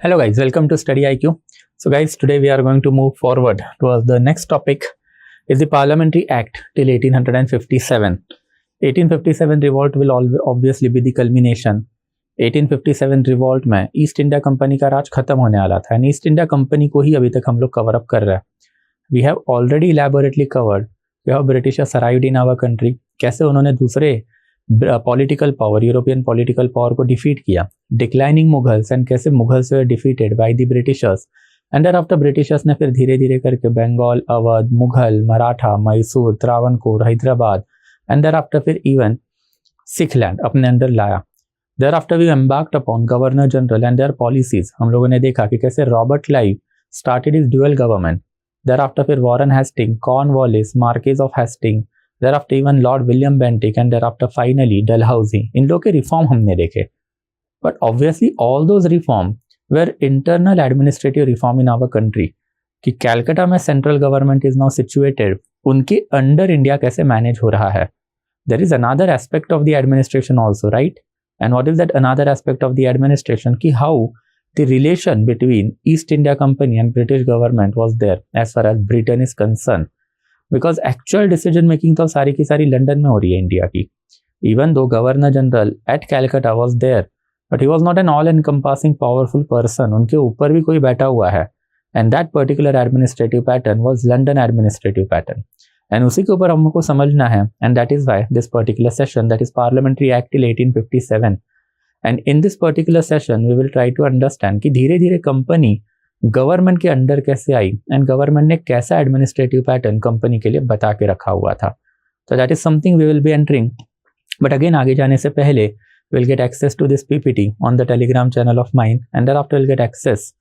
Hello guys, welcome to Study IQ. So guys, today we are going to move forward towards the next topic is the Parliamentary Act till 1857. 1857 revolt will obviously be the culmination. 1857 revolt में east India company का राज खत्म होने वाला था and east India company को ही अभी तक हम लोग कवर अप कर रहे हैं. We have already elaborately covered how Britishers arrived in our country, कैसे उन्होंने दूसरे political power, European political power को डिफीट किया, डिक्लाइनिंग मुगल्स एंड कैसे Mughals were defeated by the Britishers and thereafter Britishers ने फिर धीरे धीरे करके Bengal, Awadh, Mughal, Maratha, Mysore, Travancore, Hyderabad and thereafter फिर इवन सिख लैंड अपने अंडर लाया. Thereafter we embarked upon governor general and there policies. हम लोगों ने देखा कि कैसे Robert Clive started is dual government. Thereafter फिर Warren Hastings, Cornwallis, Marquis of Hasting, thereafter even Lord William Bentinck and thereafter finally Dalhousie. इन लोग के रिफॉर्म हमने देखे, but obviously all those reform were internal administrative reform in our country. कि Calcutta में central government is now situated, उनके अंडर India कैसे मैनेज हो रहा है. There is another aspect of the administration also, right? And what is that another aspect of the administration? कि how the relation between East India Company and British government was there as far as Britain is concern. Because actual decision making तो सारी की सारी London में हो रही है India की. Even though governor general at Calcutta was there, but he was not an all encompassing powerful person. उनके ऊपर भी कोई बैठा हुआ है and that particular administrative pattern was London administrative pattern. And उसी के ऊपर हमको समझना है and that is why this particular session, that is parliamentary act till 1857. And in this particular session we will try to understand कि धीरे धीरे company government के अंडर कैसे आई एंड गवर्नमेंट ने कैसा एडमिनिस्ट्रेटिव पैटर्न कंपनी के लिए बता के रखा हुआ था. तो that is something we will be entering. But again आगे जाने से पहले will get access to this PPT on the Telegram channel of mine and thereafter will get access,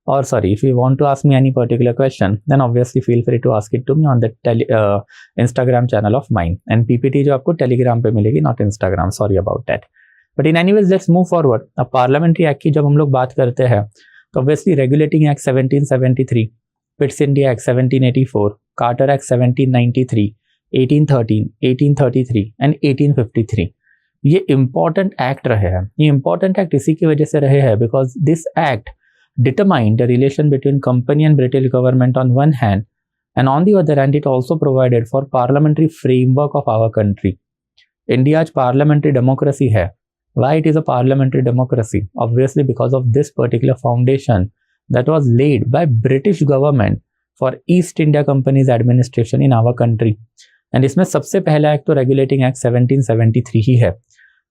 or sorry, if you want to ask me any particular question then obviously feel free to ask it to me on the Instagram channel of mine. and PPT जो आपको Telegram पे मिलेगी, not Instagram, sorry about that. but in anyways let's move forward. अब parliamentary act की जब हम लोग बात करते हैं तो obviously regulating act 1773, Pitts India act 1784, charter act 1793, 1813, 1833 and 1853 ये इंपॉर्टेंट एक्ट रहे हैं. ये इंपॉर्टेंट एक्ट इसी की वजह से रहे हैं because this act determined the relation between company and British government on one hand, and on the other hand it also provided for parliamentary framework of our country. India आज parliamentary democracy है. Why it is a parliamentary democracy? Obviously because of this particular foundation that was laid by British government for East India Company's administration in our country. and इसमें सबसे पहला act तो regulating act 1773 ही है.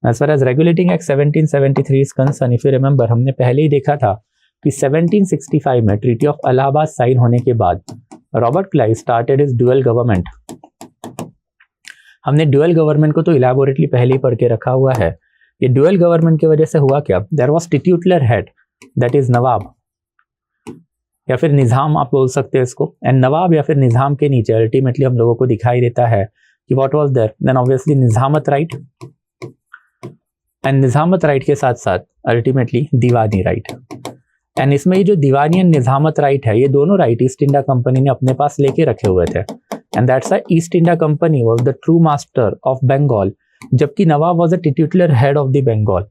as far as regulating act 1773 is concerned, if you remember हमने पहले ही देखा था कि 1765 में ट्रीटी ऑफ इलाहाबाद साइन होने के बाद Robert Clive started is dual government. हमने ड्यूअल गवर्नमेंट को तो इलैबोरेटली पहले ही पढ़ के रखा हुआ है. ये ड्यूअल गवर्नमेंट की वजह से हुआ क्या? There was titular head that is नवाब या फिर निज़ाम आप बोल सकते हैं इसको. एंड नवाब या फिर निज़ाम के नीचे अल्टीमेटली हम लोगों को दिखाई देता है कि what was there. Then obviously निज़ामत राइट, एंड निज़ामत राइट के साथ साथ अल्टीमेटली दीवानी राइट. एंड इसमें ये जो दीवानी एंड निज़ामत राइट है, ये दोनों राइट ईस्ट इंडिया कंपनी ने अपने पास लेके रखे हुए थे. And that's why East India Company was the true master of Bengal, जबकि नवाब was a titular head of the Bengal.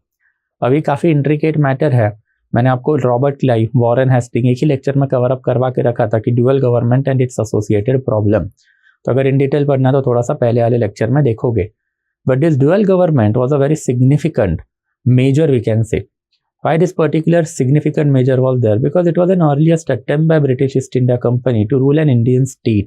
अभी काफ़ी इंट्रिकेट मैटर है. मैंने आपको रॉबर्ट क्लाइव, वॉरेन हेस्टिंग एक ही लेक्चर में कवर अप करवा के रखा था कि dual government and it's associated problem. तो अगर इन डिटेल पढ़ना तो थोड़ा सा पहले वाले लेक्चर में देखोगे. But this dual government was a very significant measure, we can say. Why this particular significant measure was there? Because it was an earliest attempt by British East India Company to rule an Indian state.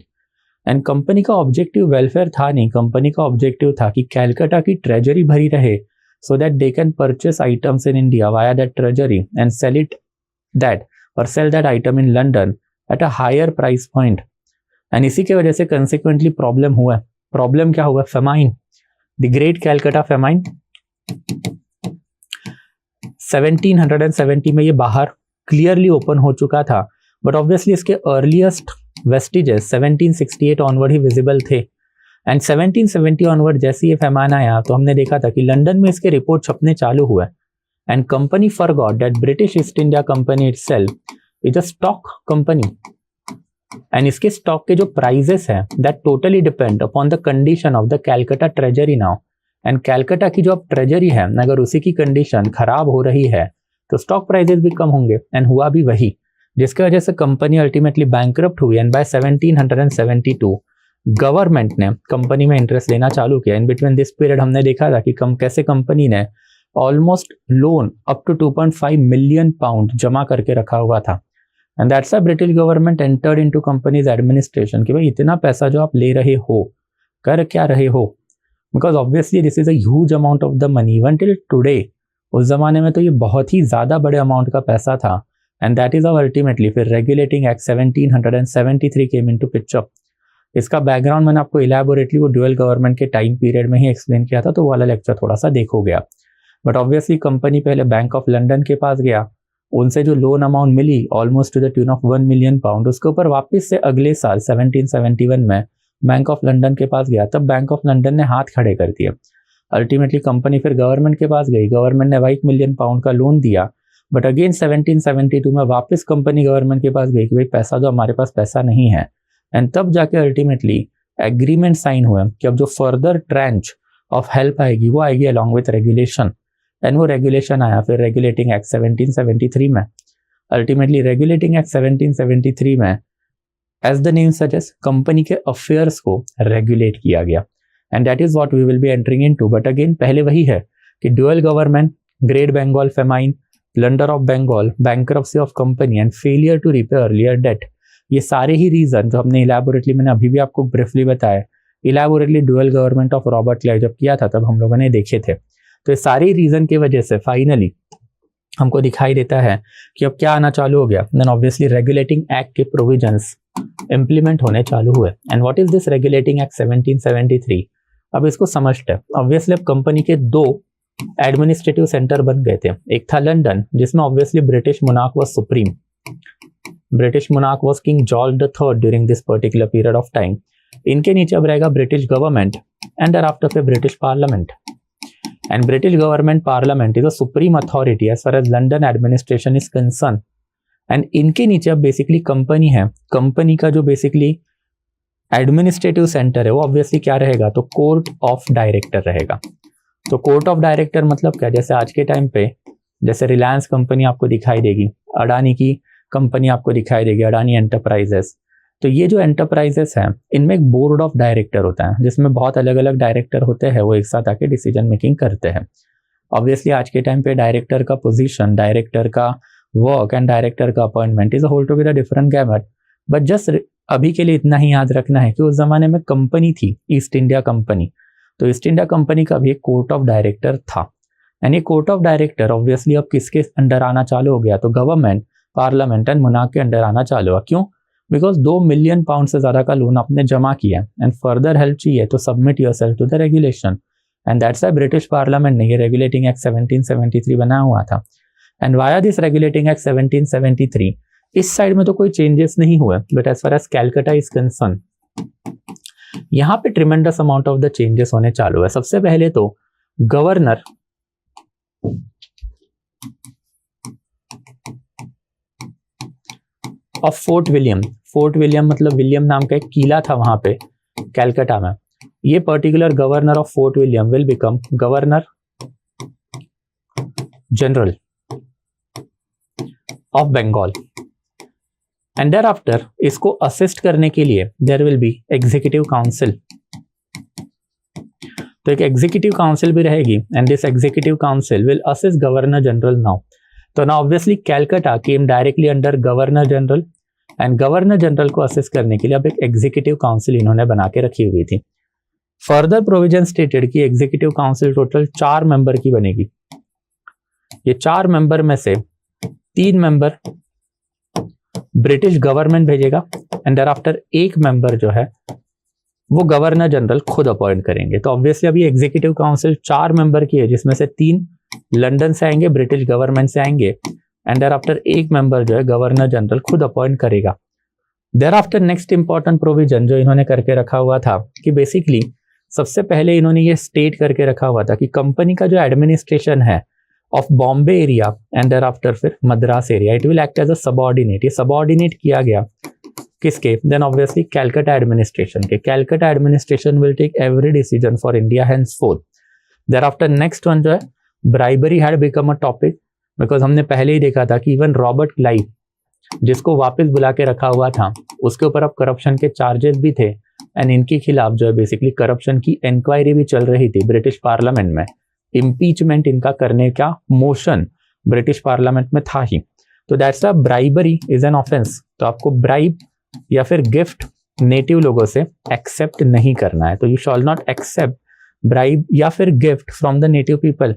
And company का objective welfare था नहीं. Company का objective था कि कैलकाटा की treasury भरी रहे so that they can purchase items in India via that treasury and sell that item in London at a higher price point. and इसी के वजह से consequently प्रॉब्लम हुआ. प्रॉब्लम क्या हुआ? Famine, the great Calcutta famine. 1770 में ये बाहर क्लियरली ओपन हो चुका था, बट ऑब्वियसली इसके अर्लीस्ट वेस्टिजेस 1768 ऑनवर्ड ही विजिबल थे. एंड 1770 ऑनवर्ड जैसे ये फैमान आया तो हमने देखा था कि लंदन में इसके रिपोर्ट छपने चालू हुए. And company forgot that British east India company itself is a stock company. And इसके स्टॉक के जो प्राइजेस हैं that totally depend upon the condition of the Calcutta treasury now. And Calcutta की जो अब ट्रेजरी है, अगर उसी की कंडीशन खराब हो रही है तो स्टॉक प्राइजेस भी कम होंगे, एंड हुआ भी वही, जिसकी वजह से कंपनी अल्टीमेटली बैंकरप्ट हुई, एंड बाय 1772 गवर्नमेंट ने कंपनी में इंटरेस्ट लेना चालू किया। इन बिटवीन दिस पीरियड हमने देखा था कि कैसे कंपनी ने almost loan up to 2.5 million pound जमा करके रखा हुआ था, and that's a British government entered into company's administration कि भाई इतना पैसा जो आप ले रहे हो कर क्या रहे हो, because obviously this is a huge amount of the money even till today. उस जमाने में तो ये बहुत ही ज्यादा बड़े अमाउंट का पैसा था, एंड दैट इज अल्टीमेटली फिर regulating act 1773 came into picture. इसका बैकग्राउंड मैंने आपको इलैबोरेटली वो ड्यूअल गवर्नमेंट के टाइम पीरियड में ही एक्सप्लेन किया था, तो वो वाला लेक्चर थोड़ा सा देखो गया। बट ऑब्वियसली कंपनी पहले बैंक ऑफ लंदन के पास गया, उनसे जो लोन अमाउंट मिली almost to the tune of 1 million pound, उसके ऊपर वापस से अगले साल 1771 में बैंक ऑफ लंदन के पास गया, तब बैंक ऑफ लंदन ने हाथ खड़े कर दिए। अल्टीमेटली कंपनी फिर गवर्नमेंट के पास गई, गवर्नमेंट ने 1 मिलियन पाउंड का लोन दिया, बट अगेन 1772 में वापस कंपनी गवर्नमेंट के पास गई कि भाई पैसा तो हमारे पास पैसा नहीं है, एंड तब जाके अल्टीमेटली एग्रीमेंट साइन हुआ कि अब जो फर्दर ट्रेंच ऑफ हेल्प आएगी वो आएगी अलॉन्ग विथ रेगुलेशन, एंड वो रेगुलेशन आया फिर रेगुलेटिंग एक्ट 1773 में। अल्टीमेटली रेगुलेटिंग एक्ट 1773 में एज द नेम सजेस्ट कंपनी के अफेयर्स को रेगुलेट किया गया, and that is what we will be entering into. But again पहले वही है कि dual government, great Bengal famine, plunder of Bengal, bankruptcy of company and failure to repay earlier debt, ये सारे ही रीजन जो हमने इलैबोरेटली, मैंने अभी भी आपको ब्रीफली बताया, elaborately dual government of Robert Clive जब किया था तब हम लोगों ने देखे थे। तो ये सारी रीजन की वजह से फाइनली हमको दिखाई देता है कि अब क्या आना चालू हो गया, देन ऑब्वियसली रेगुलेटिंग एक्ट के प्रोविजंस इंप्लीमेंट होने चालू हुए। And what is this regulating act 1773? अब इसको समझते हैं। ऑब्वियसली अब कंपनी के 2 एडमिनिस्ट्रेटिव सेंटर बन गए थे, एक था लंदन जिसमें obviously British monarch was supreme, British monarch was King George the third during this particular period of time. इनके नीचे अब रहेगा ब्रिटिश गवर्नमेंट एंड thereafter फिर British parliament, and British government parliament is a supreme authority as far as London administration is concern, and इनके नीचे अब basically company है। Company का जो बेसिकली एडमिनिस्ट्रेटिव सेंटर है वो ऑब्वियसली क्या रहेगा, तो कोर्ट ऑफ डायरेक्टर रहेगा। तो कोर्ट ऑफ डायरेक्टर मतलब क्या, जैसे आज के टाइम पे जैसे रिलायंस कंपनी आपको दिखाई देगी, अडानी की कंपनी आपको दिखाई देगी, अडानी एंटरप्राइजेस। तो ये जो एंटरप्राइजेस हैं इनमें एक बोर्ड ऑफ डायरेक्टर होता है जिसमें बहुत अलग अलग डायरेक्टर होते हैं, वो एक साथ आके डिसीजन मेकिंग करते हैं। ऑब्वियसली आज के टाइम पे डायरेक्टर का पोजीशन, डायरेक्टर का वर्क एंड डायरेक्टर का appointment is a whole together different gamut. But just अभी के लिए इतना ही याद रखना है कि उस जमाने में कंपनी थी ईस्ट इंडिया कंपनी, तो ईस्ट इंडिया कंपनी का भी एक कोर्ट ऑफ डायरेक्टर था, एंड ये कोर्ट ऑफ डायरेक्टर ऑब्वियसली अब किसके अंडर आना चालू हो गया, तो गवर्नमेंट, पार्लियामेंट एंड मोनार्क के अंडर आना चालू हुआ। क्यों? बिकॉज 2 मिलियन पाउंड से ज्यादा का लोन आपने जमा किया एंड फर्दर हेल्प चाहिए तो submit yourself to the regulation, and that's why British parliament ने ये रेगुलेटिंग एक्ट 1773 बनाया हुआ था। And via this regulating act 1773 इस साइड में तो कोई चेंजेस नहीं हुए, but as far as Calcutta is concern यहाँ पे tremendous amount of the changes होने चालू है। सबसे पहले तो गवर्नर ऑफ फोर्ट विलियम मतलब विलियम नाम का एक किला था वहां पे कैलकाटा में, ये particular governor of fort William will become governor general of Bengal, and thereafter इसको असिस्ट करने के लिए there will be executive council. तो एक एग्जीक्यूटिव काउंसिल भी रहेगी, and this executive council will assist governor general now. तो ना obviously Calcutta came directly under governor general, and governor general को असिस्ट करने के लिए अब एक एग्जीक्यूटिव काउंसिल इन्होंने बना के रखी हुई थी। फर्दर प्रोविजन स्टेटेड कि एग्जीक्यूटिव काउंसिल टोटल 4 मेंबर की बनेगी। ये 4 मेंबर में से 3 मेंबर ब्रिटिश गवर्नमेंट भेजेगा, एंड thereafter 1 मेंबर जो है वो गवर्नर जनरल खुद अपॉइंट करेंगे। तो ऑब्वियसली अभी एग्जीक्यूटिव काउंसिल 4 मेंबर की है, जिसमें से 3 लंदन से आएंगे, ब्रिटिश गवर्नमेंट से आएंगे, एंड thereafter 1 मेंबर जो है गवर्नर जनरल खुद अपॉइंट करेगा। thereafter नेक्स्ट इंपॉर्टेंट प्रोविजन जो इन्होंने करके रखा हुआ था कि बेसिकली सबसे पहले इन्होंने ये स्टेट करके रखा हुआ था कि कंपनी का जो एडमिनिस्ट्रेशन है of Bombay area and thereafter फिर Madras area, it will act as a subordinate. ये सबऑर्डिनेट किया गया किसके, देन ऑब्वियसली कैलकाटा एडमिनिस्ट्रेशन के। Calcutta administration will take every decision for India henceforth। thereafter next one जो है bribery had become a topic, because हमने पहले ही देखा था कि इवन रॉबर्ट क्लाइव जिसको वापस बुला के रखा हुआ था उसके ऊपर अब करप्शन के चार्जेस भी थे एंड इनके खिलाफ जो है बेसिकली करप्शन की इंक्वायरी भी चल रही थी ब्रिटिश पार्लियामेंट में। इम्पीचमेंट इनका करने का मोशन ब्रिटिश पार्लियामेंट में था ही। तो that's a bribery is an offence. तो आपको ब्राइब या फिर गिफ्ट नेटिव लोगों से एक्सेप्ट नहीं करना है। तो you shall not accept bribe या फिर gift from the native people.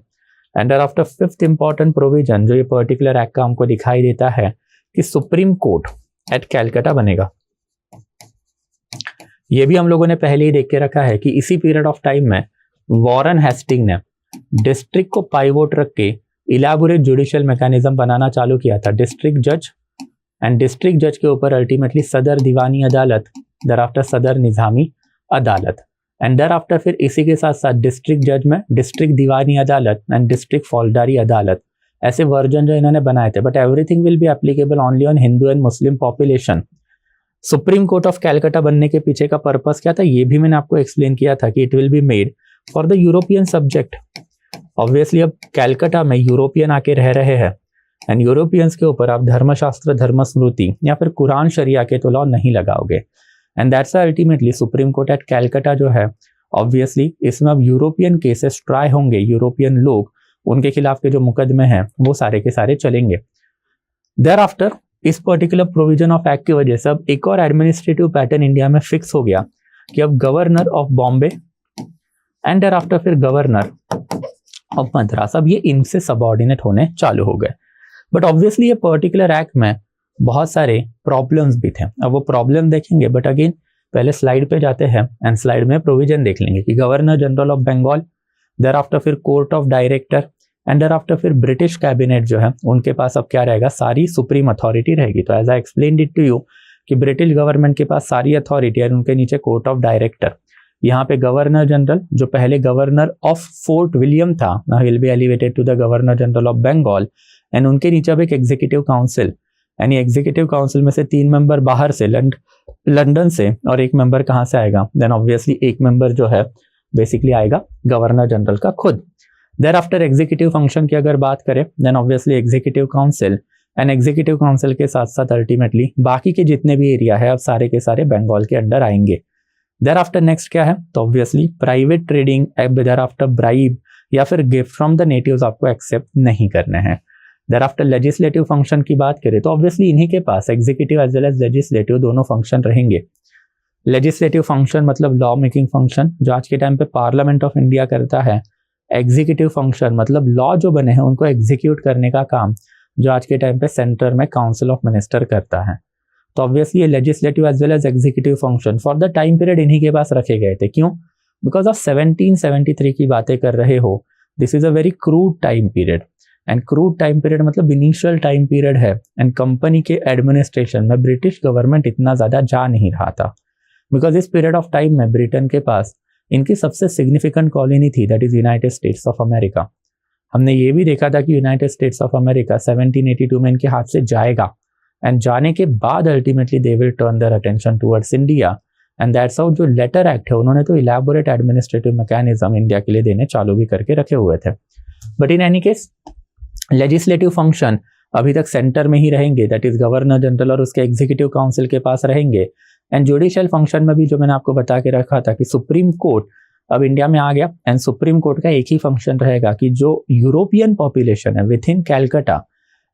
And after fifth important provision जो ये पर्टिकुलर एक्ट का हमको दिखाई देता है कि सुप्रीम कोर्ट एट कैलकाटा बनेगा। ये भी हम लोगों ने पहले ही देख के रखा है कि इसी पीरियड ऑफ टाइम में वॉरेन हेस्टिंग ने डिस्ट्रिक्ट को पाइवोट रख के इलाबोरेट जुडिशियल मैकेनिज्म बनाना चालू किया था। डिस्ट्रिक्ट जज एंड डिस्ट्रिक्ट जज के ऊपर अल्टीमेटली सदर दीवानी अदालत, दराफ्टर सदर निजामी अदालत एंड दराफ्टर फिर इसी के साथ साथ डिस्ट्रिक्ट जज में डिस्ट्रिक्ट दीवानी अदालत एंड डिस्ट्रिक्ट फौजदारी अदालत, ऐसे वर्जन जो इन्होंने बनाए थे। But everything will be applicable only on Hindu and Muslim population. Supreme court of Calcutta बनने के पीछे का पर्पस क्या था ये भी मैंने आपको एक्सप्लेन किया था कि it will be made for the European subject. Obviously अब कैलकाटा में यूरोपियन आके रह रहे हैं एंड यूरोपियंस के ऊपर आप धर्मशास्त्र, धर्म स्मृति या फिर कुरान शरिया के तो लॉ नहीं लगाओगे। And that's ultimately supreme court at Calcutta जो है ऑब्वियसली इसमें अब यूरोपियन केसेस ट्राई होंगे। यूरोपियन लोग उनके खिलाफ के जो मुकदमे हैं वो सारे के सारे चलेंगे। देयर आफ्टर इस पर्टिकुलर प्रोविजन ऑफ एक्ट की वजह से अब एक और एडमिनिस्ट्रेटिव पैटर्न इंडिया में फिक्स हो गया कि अब governor of Bombay and thereafter फिर गवर्नर ऑफ मद्रास, अब ये इनसे सबऑर्डिनेट होने चालू हो गए। बट ऑब्वियसली ये पर्टिकुलर एक्ट में बहुत सारे प्रॉब्लम्स भी थे। अब वो प्रॉब्लम देखेंगे बट अगेन पहले स्लाइड पे जाते हैं एंड स्लाइड में प्रोविजन देख लेंगे कि governor general of Bengal, thereafter फिर court of director and thereafter फिर ब्रिटिश कैबिनेट जो है उनके पास अब क्या रहेगा, सारी सुप्रीम अथॉरिटी रहेगी। तो as I explained it to you कि ब्रिटिश गवर्नमेंट के पास सारी अथॉरिटी और उनके नीचे कोर्ट ऑफ डायरेक्टर। यहाँ पे गवर्नर जनरल जो पहले गवर्नर ऑफ फोर्ट विलियम था, now will be elevated to the governor general of Bengal and उनके नीचे अब एक एग्जीक्यूटिव काउंसिल, यानी एग्जीक्यूटिव काउंसिल में से 3 मेंबर बाहर से लंदन से और 1 मेंबर कहाँ से आएगा, देन ऑब्वियसली 1 मेंबर जो है बेसिकली आएगा गवर्नर जनरल का खुद। देयर आफ्टर एग्जीक्यूटिव फंक्शन की अगर बात करें then obviously executive council and executive council के साथ साथ अल्टीमेटली बाकी के जितने भी एरिया है अब सारे के सारे बंगाल के अंडर आएंगे। देयर आफ्टर नेक्स्ट क्या है, तो obviously private trading, thereafter bribe या फिर गिफ्ट फ्रॉम द नेटिव्स आपको एक्सेप्ट नहीं करने हैं। देयर आफ्टर लेजिस्लेटिव फंक्शन की बात करें तो ऑब्वियसली इन्हीं के पास executive as well as legislative दोनों फंक्शन रहेंगे। लेजिस्लेटिव फंक्शन मतलब लॉ मेकिंग फंक्शन जो आज के टाइम पे पार्लियामेंट ऑफ इंडिया करता है। एग्जीक्यूटिव फंक्शन मतलब लॉ जो बने हैं उनको एग्जीक्यूट करने का काम जो आज के टाइम पे सेंटर में काउंसिल ऑफ मिनिस्टर करता है। तो ऑब्वियसली ये legislative as well as executive function for the time period इन्हीं के पास रखे गए थे। क्यों? बिकॉज ऑफ 1773 की बातें कर रहे हो। This is a very crude time period and crude time period मतलब इनिशियल टाइम पीरियड है एंड कंपनी के एडमिनिस्ट्रेशन में ब्रिटिश गवर्नमेंट इतना ज्यादा जा नहीं रहा था। बिकॉज इस पीरियड ऑफ टाइम में ब्रिटेन के पास इनकी सबसे सिग्निफिकेंट कॉलोनी थी, that is United states of America. हमने ये भी देखा था कि यूनाइटेड स्टेट्स ऑफ अमेरिका 1782 में इनके हाथ से जाएगा एंड जाने के बाद ultimately they will turn their attention towards India and that's how जो लेटर एक्ट है उन्होंने तो इलैबोरेट एडमिनिस्ट्रेटिव मैकेनिज्म इंडिया के लिए देने चालू भी करके रखे हुए थे। But in any case legislative function अभी तक सेंटर में ही रहेंगे, दैट इज गवर्नर जनरल और उसके एग्जीक्यूटिव काउंसिल के पास रहेंगे। एंड जुडिशियल फंक्शन में भी जो मैंने आपको बता के रखा था कि सुप्रीम कोर्ट अब इंडिया में आ गया एंड सुप्रीम कोर्ट का एक ही फंक्शन रहेगा कि जो यूरोपियन पॉपुलेशन है with in Calcutta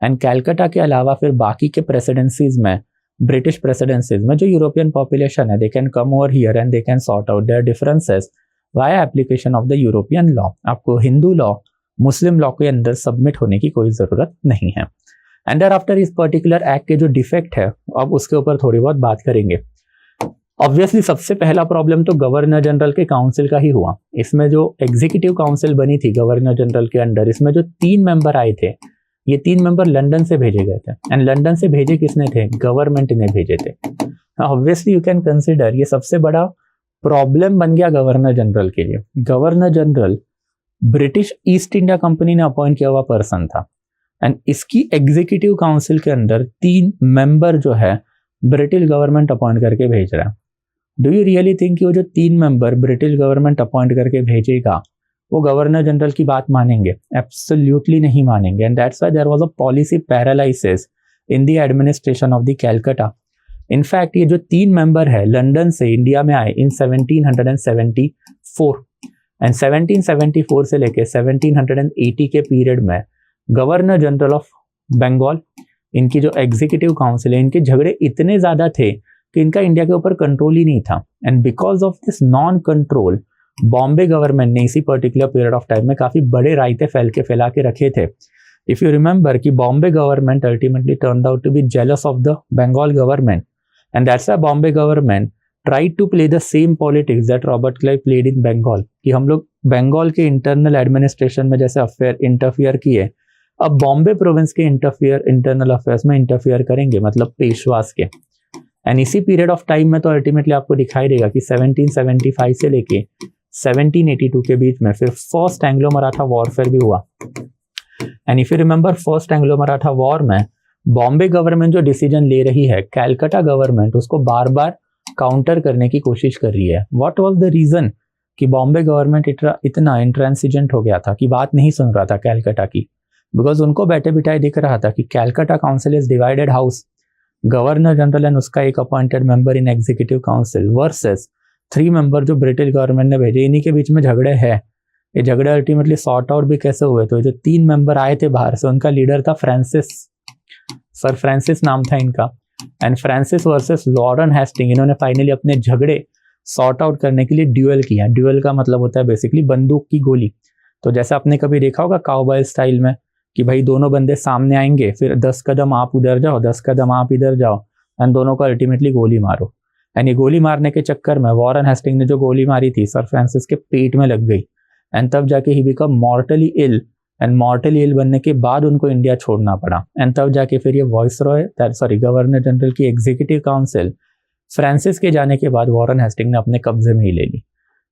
and Calcutta के अलावा फिर बाकी के प्रेसिडेंसीज में, ब्रिटिश प्रेसिडेंसीज में जो यूरोपियन पॉपुलेशन है, they can come over here and they can sort out there differences via application of the European law. आपको हिंदू लॉ, मुस्लिम लॉ के अंदर सबमिट होने की कोई जरूरत नहीं है। एंड देयर आफ्टर इस पर्टिकुलर एक्ट के जो डिफेक्ट है अब उसके ऊपर थोड़ी बहुत बात करेंगे। ऑब्वियसली सबसे पहला प्रॉब्लम तो गवर्नर जनरल के काउंसिल का ही हुआ। इसमें जो एग्जीक्यूटिव काउंसिल बनी थी गवर्नर जनरल के अंडर, इसमें जो 3 मेंबर आए थे, ये 3 मेंबर लंदन से भेजे गए थे एंड लंदन से भेजे किसने थे? गवर्नमेंट ने भेजे थे। ऑब्वियसली यू कैन कंसिडर ये सबसे बड़ा प्रॉब्लम बन गया गवर्नर जनरल के लिए। Governor general British east India company ने अपॉइंट किया हुआ पर्सन था एंड इसकी एग्जीक्यूटिव काउंसिल के अंदर 3 मेंबर जो है ब्रिटिश गवर्नमेंट अपॉइंट करके भेज रहा है। डू यू रियली थिंक वो जो 3 मेंबर ब्रिटिश गवर्नमेंट अपॉइंट करके भेजेगा वो गवर्नर जनरल की बात मानेंगे? एब्सोल्युटली नहीं मानेंगे। And that's why there was a policy paralysis in the administration of the Calcutta. In fact ये जो 3 मेंबर है लंदन से इंडिया में आए इन 1774 एंड 1774 से लेके 1780 के पीरियड में गवर्नर जनरल ऑफ बंगाल, इनकी जो एग्जीक्यूटिव काउंसिल है, इनके झगड़े इतने ज्यादा थे कि इनका इंडिया के ऊपर कंट्रोल ही नहीं था। And because of this non control Bombay government ने इसी पर्टिकुलर पीरियड ऑफ टाइम में काफी बड़े रायते फैला के रखे थे। इफ यू रिमेंबर कि Bombay government ultimately turned out to be jealous of the Bengal government and that's why Bombay government tried to play the same politics that Robert Clive played in Bengal, कि हम लोग बंगाल के इंटरनल एडमिनिस्ट्रेशन में जैसे अफेयर इंटरफियर किए, अब Bombay province के इंटरनल अफेयर्स में इंटरफियर करेंगे, मतलब पेशवास के। एंड इसी पीरियड ऑफ टाइम में तो अल्टीमेटली आपको दिखाई देगा कि 1775 से लेके 1782 के बीच में फिर फर्स्ट एंग्लो मराठा वॉरफेयर भी हुआ। And if you remember first Anglo Maratha war में बॉम्बे गवर्नमेंट जो डिसीजन ले रही है, कैलकाटा गवर्नमेंट उसको बार बार काउंटर करने की कोशिश कर रही है। व्हाट वाज द रीजन कि बॉम्बे गवर्नमेंट इतना इंट्रांसिजेंट हो गया था कि बात नहीं सुन रहा था कैलकाटा की? बिकॉज उनको बैठे बिठाए दिख रहा था कि Calcutta council is divided house, governor general and उसका एक appointed member in executive council versus 3 member जो ब्रिटिश गवर्नमेंट ने भेजे। इन्हीं के बीच में झगड़े हैं। ये झगड़े अल्टीमेटली सॉर्ट आउट भी कैसे हुए? तो जो 3 मेंबर आए थे बाहर से, उनका लीडर था फ्रांसिस, सर फ्रांसिस नाम था इनका। And Francis versus Warren Hasting, इन्होंने फाइनली अपने झगड़े सॉर्ट आउट करने के लिए ड्यूएल किया। ड्यूएल का मतलब होता है बेसिकली बंदूक की गोली। तो जैसे आपने कभी देखा होगा काउबॉय स्टाइल में कि भाई दोनों बंदे सामने आएंगे, फिर 10 कदम आप उधर जाओ, 10 कदम आप इधर जाओ, एंड दोनों को अल्टीमेटली गोली मारो। एंड ये गोली मारने के चक्कर में वॉरेन हेस्टिंग ने जो गोली मारी थी सर फ्रांसिस के पेट में लग गई, एंड तब जाके ही बिकम मॉर्टली इल। एंड मॉर्टली इल बनने के बाद उनको इंडिया छोड़ना पड़ा। एंड तब जाके फिर ये गवर्नर जनरल की एग्जीक्यूटिव काउंसिल फ्रांसिस के जाने के बाद वॉरेन हेस्टिंग ने अपने कब्जे में ही ले ली।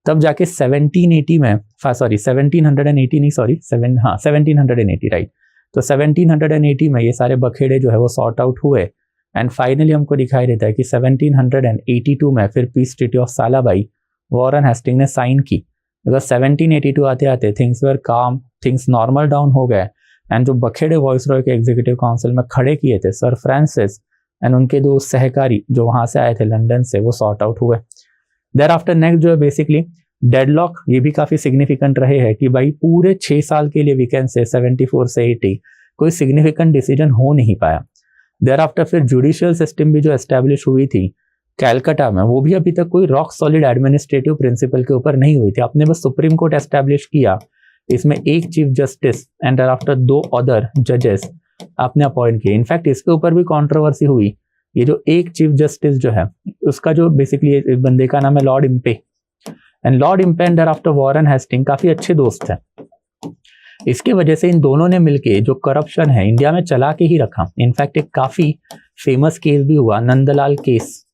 तब जाके 1780 में 1780 राइट। तो 1780 में ये सारे बखेड़े जो है वो सॉर्ट आउट हुए। एंड फाइनली हमको दिखाई देता है कि 1782 में फिर peace treaty of Salbai Warren Hasting ने साइन की। बिकॉज 1782 आते आते थिंग्स वर काम, थिंग्स नॉर्मल डाउन हो गए। एंड जो बखेड़े वॉइसरॉय के एग्जीक्यूटिव काउंसिल में खड़े किए थे सर फ्रांसिस एंड उनके 2 सहकारी जो वहां से आए थे लंदन से, वो सॉर्ट आउट हुए। देयर आफ्टर नेक्स्ट जो है बेसिकली डेडलॉक, ये भी काफी सिग्निफिकेंट रहे हैं कि भाई पूरे 6 साल के लिए वीकेंड से 74 से 80 कोई सिग्निफिकेंट डिसीजन हो नहीं पाया। देयर आफ्टर फिर जुडिशियल सिस्टम भी जो एस्टेब्लिश हुई थी कैलकाटा में, वो भी अभी तक कोई रॉक सॉलिड एडमिनिस्ट्रेटिव प्रिंसिपल के ऊपर नहीं हुई थी। आपने बस सुप्रीम कोर्ट एस्टेब्लिश किया, इसमें एक chief justice and thereafter 2 other जजेस आपने अपॉइंट किए। इनफैक्ट इसके ऊपर भी कंट्रोवर्सी हुई। ये जो एक चीफ जस्टिस जो है उसका जो बेसिकली बंदे का नाम है Lord Impey. And Lord Impey and thereafter Warren Hasting काफी अच्छे दोस्त हैं। इसके वजह से इन दोनों ने मिलके जो करप्शन है इंडिया में चला के ही रखा। इनफैक्ट एक काफी फेमस केस भी हुआ, नंदलाल केस।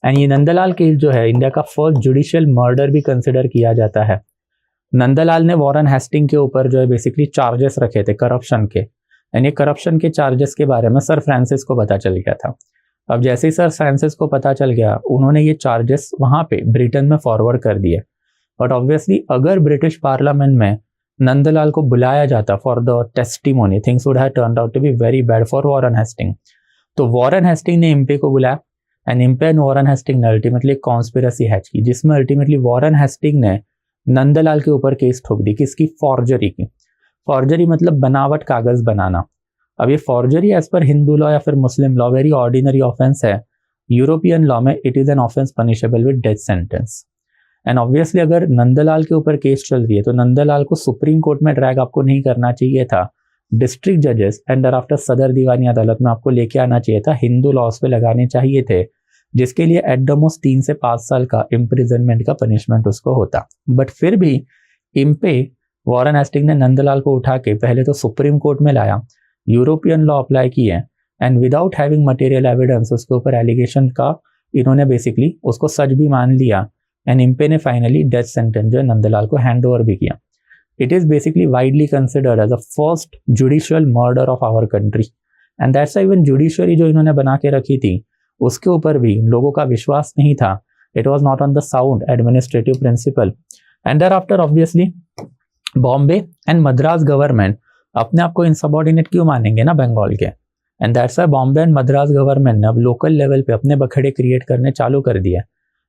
एंड ये नंदलाल केस जो है इंडिया का फर्स्ट जुडिशियल मर्डर भी कंसिडर किया जाता है। नंदलाल ने वॉरेन हेस्टिंग के ऊपर जो है बेसिकली चार्जेस रखे थे करप्शन के। एंड ये करप्शन के चार्जेस के बारे में सर फ्रांसिस को पता चल गया था। अब जैसे ही सर फ्रांसिस को पता चल गया, उन्होंने ये चार्जेस वहां पे ब्रिटेन में फॉरवर्ड कर दिए। बट ऑब्वियसली अगर ब्रिटिश पार्लियामेंट में नंदलाल को बुलाया जाता for the testimony, things would have turned out to be very bad for Warren Hasting. तो वॉरेन हेस्टिंग ने इम्पे को बुलाया and Impey and Warren Hasting ने अल्टीमेटली कॉन्स्पिरेसी हैच की, जिसमें अल्टीमेटली वॉरेन हेस्टिंग ने नंदलाल के ऊपर केस ठोक दी। किसकी? फॉर्जरी की। फॉर्जरी मतलब बनावट कागज बनाना। अब ये forgery as per Hindu law या फिर मुस्लिम लॉ वेरी ऑर्डिनरी ऑफेंस है। यूरोपियन लॉ में it is an offence punishable with death sentence. And obviously अगर नंदलाल के ऊपर केस चल रही है तो नंदलाल को सुप्रीम कोर्ट में ड्रैग आपको नहीं करना चाहिए था, डिस्ट्रिक्ट जजेस एंड आफ्टर सदर दीवानी अदालत में आपको लेके आना चाहिए था, हिंदू लॉज पे लगाने चाहिए थे, जिसके लिए एट द मोस्ट 3 से 5 साल का इम्प्रिजनमेंट का पनिशमेंट उसको होता। बट फिर भी इम्पे वॉरेन हेस्टिंग ने नंदलाल को उठा के पहले तो सुप्रीम कोर्ट में लाया, यूरोपियन लॉ अप्लाई किए and without having material evidence उसके ऊपर एलिगेशन का इन्होंने बेसिकली उसको सच भी मान लिया। एंड इम्पे ने फाइनली डेथ सेंटेंस जो नंदलाल को हैंड ओवर भी किया। It is basically widely considered as the first judicial murder of our country. And that's even judiciary जो इन्होंने बना के रखी थी उसके ऊपर भी लोगों का विश्वास नहीं था। It was not on the sound administrative principle. And thereafter obviously Bombay and Madras government अपने आप को इनसबॉर्डिनेट क्यों मानेंगे ना बंगाल के, and that's why Bombay and Madras government ने अब लोकल लेवल पे अपने बखेड़े क्रिएट करने चालू कर दिए।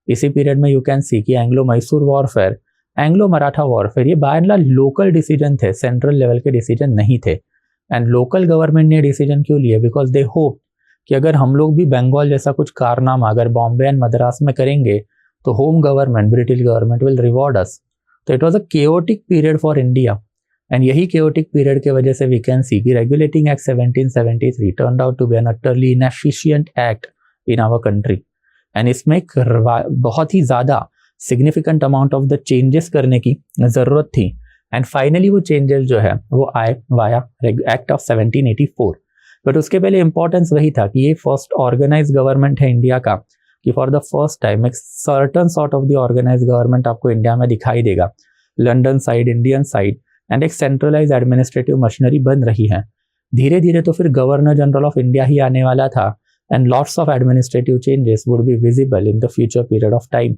इसी पीरियड में यू कैन सी कि Anglo Mysore warfare, Anglo Maratha warfare, ये by and large local decision थे, सेंट्रल लेवल के डिसीजन नहीं थे। एंड लोकल गवर्नमेंट ने डिसीजन क्यों लिए? बिकॉज दे होप कि अगर हम लोग भी बंगाल जैसा कुछ कारनामा अगर बॉम्बे एंड मद्रास में करेंगे तो home government, British government will reward us. तो it was a chaotic period for India, and यही केओटिक पीरियड की वजह से वी कैन सी कि regulating act 1773 turned out to be an utterly inefficient act in our country. And इसमें एक बहुत ही ज़्यादा significant amount of the changes करने की ज़रूरत थी। एंड फाइनली वो चेंजेस जो है वो आए वाया एक्ट ऑफ 1784। बट उसके पहले इंपॉर्टेंस वही था कि ये फर्स्ट ऑर्गेनाइज गवर्नमेंट है इंडिया का, कि फॉर द फर्स्ट टाइम एक certain sort of the organise government आपको इंडिया में दिखाई देगा, London side, Indian side, and एक सेंट्रलाइज एडमिनिस्ट्रेटिव मशीनरी बन रही है। धीरे धीरे तो फिर गवर्नर जनरल ऑफ इंडिया ही आने वाला था, and lots of administrative changes would be visible in the future period of time.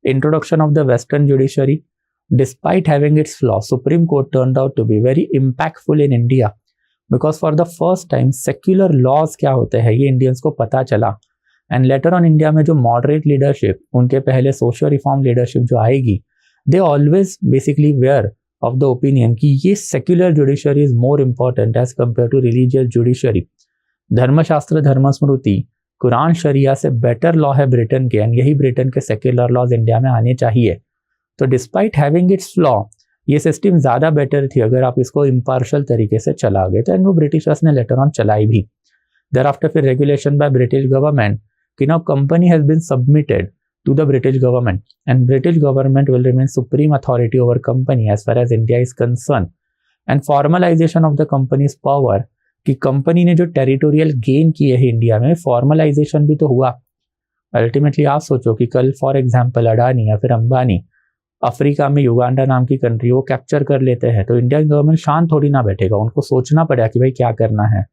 Introduction of the Western judiciary, despite having its flaws, Supreme Court turned out to be very impactful in India, because for the first time secular laws क्या होते हैं ये Indians को पता चला। And later on India में जो moderate leadership, उनके पहले सोशल रिफॉर्म लीडरशिप जो आएगी, they always basically were of the opinion कि ये secular judiciary is more important as compare to religious judiciary. Dharmashastra, Dharmasmriti, Quran, sharia से बेटर लॉ है ब्रिटेन के, एंड यही ब्रिटेन के सेक्युलर लॉज इंडिया में आने चाहिए। तो डिस्पाइट हैविंग इट्स फ्लॉ, ये सिस्टम ज़्यादा बेटर थी अगर आप इसको इम्पार्शल तरीके से चला गए। तो एंड वो ब्रिटिशर्स ने लेटर ऑन चलाई भी। देयर आफ्टर फिर रेगुलेशन बाय ब्रिटिश गवर्नमेंट कि now company has been submitted to the British government, and British government will remain supreme authority over company as far as India is concerned, and formalization of the company's power कि company ने जो territorial gain किए हैं India में, formalisation भी तो हुआ। Ultimately आप सोचो कि कल फॉर एग्जांपल अडानी या फिर अंबानी अफ्रीका में युगांडा नाम की कंट्री वो कैप्चर कर लेते हैं, तो इंडियन गवर्नमेंट शांत थोड़ी ना बैठेगा, उनको सोचना पड़ेगा कि भाई क्या करना है।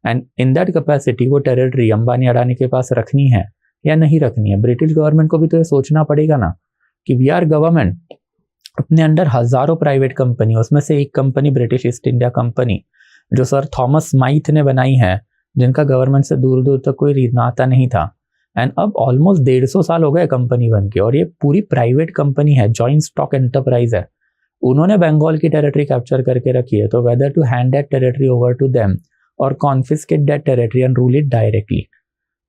एंड इन दैट कैपेसिटी वो टेरिटरी अंबानी अडानी के पास रखनी है या नहीं रखनी है। ब्रिटिश गवर्नमेंट को भी तो ये सोचना पड़ेगा ना कि वी आर गवर्नमेंट, अपने अंडर हजारों प्राइवेट कंपनी, उसमें से एक company British east India company जो सर थॉमस माइथ ने बनाई है, जिनका गवर्नमेंट से दूर दूर तक कोई नाता नहीं था। एंड अब ऑलमोस्ट 150 साल हो गए कंपनी बन के, और ये पूरी प्राइवेट कंपनी है, जॉइंट स्टॉक एंटरप्राइज है। उन्होंने बंगाल की टेरिटरी कैप्चर करके रखी है, तो whether to hand that territory over to them और confiscate that territory and rule it directly.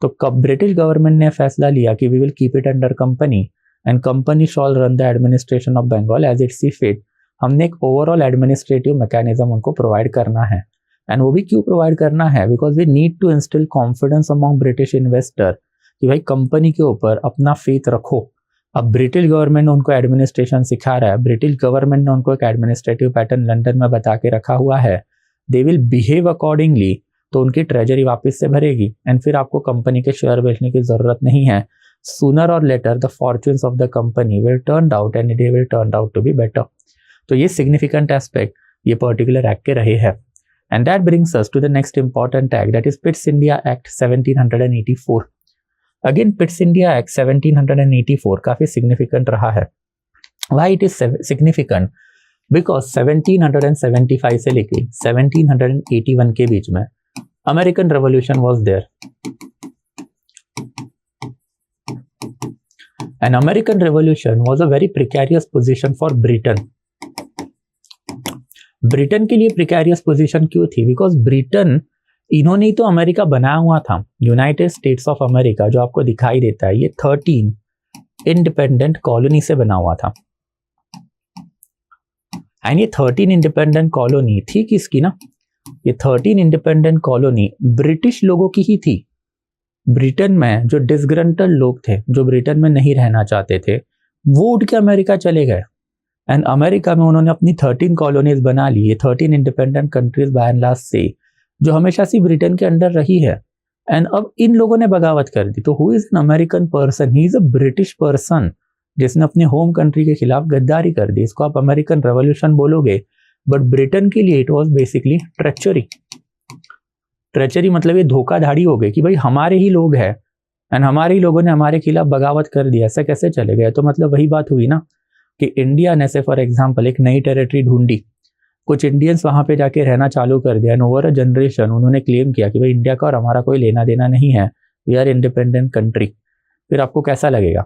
तो कब ब्रिटिश गवर्नमेंट ने फैसला लिया कि we will keep it under company and company shall run the administration of Bengal as it see fit, हमने एक overall administrative mechanism उनको प्रोवाइड करना है। एंड वो भी क्यों प्रोवाइड करना है? Because we need to instil confidence among British investor कि भाई कंपनी के ऊपर अपना फेथ रखो। अब ब्रिटिश गवर्नमेंट ने उनको एडमिनिस्ट्रेशन सिखा रहा है, ब्रिटिश गवर्नमेंट ने उनको एक एडमिनिस्ट्रेटिव पैटर्न लंदन में बता के रखा हुआ है, दे विल बिहेव अकॉर्डिंगली, तो उनकी ट्रेजरी वापस से भरेगी एंड फिर आपको कंपनी के शेयर बेचने की जरूरत नहीं है। Sooner or later the fortunes of the company will turn out and they will turn out to be better. तो ये सिग्निफिकेंट एस्पेक्ट ये पर्टिकुलर एक्ट के रहे हैं। And that brings us to the next important act, that is Pitt's India act 1784। Again Pitt's India act 1784 काफी significant रहा है। Why it is significant? Because 1775 से लेके 1781 के बीच में American revolution was there, and American revolution was a very precarious position for Britain. Britain के लिए प्रिकैरियस पोजीशन क्यों थी? बिकॉज ब्रिटेन, इन्होंने तो अमेरिका बनाया हुआ था, यूनाइटेड स्टेट्स ऑफ अमेरिका जो आपको दिखाई देता है, ये 13 इंडिपेंडेंट कॉलोनी से बना हुआ था। एंड ये 13 इंडिपेंडेंट कॉलोनी थी किसकी ना? ये 13 इंडिपेंडेंट कॉलोनी ब्रिटिश लोगों की ही थी। ब्रिटेन में जो डिसग्रंटल लोग थे, जो ब्रिटेन में नहीं रहना चाहते थे, वो उठ के अमेरिका चले गए। एंड अमेरिका में उन्होंने अपनी 13 कॉलोनीज बना ली, 13 independent countries by and large से, जो हमेशा से ब्रिटेन के अंडर रही है। एंड अब इन लोगों ने बगावत कर दी। तो who is an American person? He is a British person जिसने अपने होम कंट्री के खिलाफ गद्दारी कर दी। इसको आप अमेरिकन रेवोल्यूशन बोलोगे, बट ब्रिटेन के लिए it was basically treachery. Treachery मतलब ये धोखाधड़ी हो गई कि भाई हमारे ही लोग हैं एंड हमारे ही लोगों ने हमारे खिलाफ बगावत कर दिया, ऐसा कैसे चले गए? तो मतलब वही बात हुई ना, कि इंडिया ने से फॉर एग्जांपल एक नई टेरिटरी ढूंढी, कुछ इंडियंस वहां पे जाके रहना चालू कर दिया, एंड ओवर अ जनरेशन उन्होंने क्लेम किया कि भाई इंडिया का और हमारा कोई लेना देना नहीं है, वी आर इंडिपेंडेंट कंट्री, फिर आपको कैसा लगेगा?